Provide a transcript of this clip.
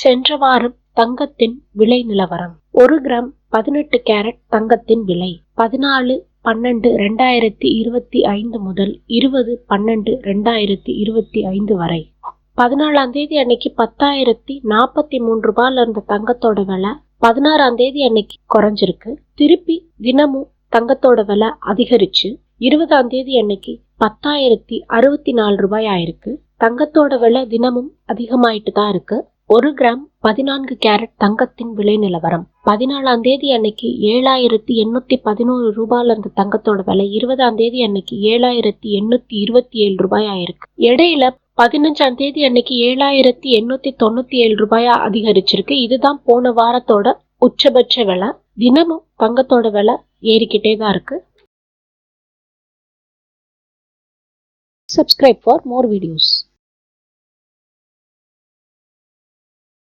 சென்ற வாரம் தங்கத்தின் விலை நிலவரம். 1 கிராம் 18 கேரட் தங்கத்தின் விலை 14/12/2025 முதல் 20/12/2025 வரை. 14ஆம் தேதி அன்னைக்கு 10,043 ரூபாயில இருந்த தங்கத்தோட விலை 16ஆம் தேதி அன்னைக்கு குறைஞ்சிருக்கு. திருப்பி தினமும் தங்கத்தோட விலை அதிகரிச்சு 20ஆம் தேதி அன்னைக்கு 10,064 ரூபாய் ஆயிருக்கு. தங்கத்தோட விலை தினமும் அதிகமாயிட்டு தான் இருக்கு. 1 கிராம் 14 கேரட் தங்கத்தின் விலை நிலவரம். 14ஆம் தேதி அன்னைக்கு 7,811 ரூபாயில இருந்த தங்கத்தோட விலை 20ஆம் தேதி அன்னைக்கு 7,827 ரூபாய் ஆயிருக்கு. இடையில 15ஆம் தேதி அன்னைக்கு 7,897 ரூபாயா அதிகரிச்சிருக்கு. இதுதான் போன வாரத்தோட உச்சபட்ச விலை. தினமும் தங்கத்தோட விலை ஏறிக்கிட்டே தான் இருக்கு. Subscribe for more videos.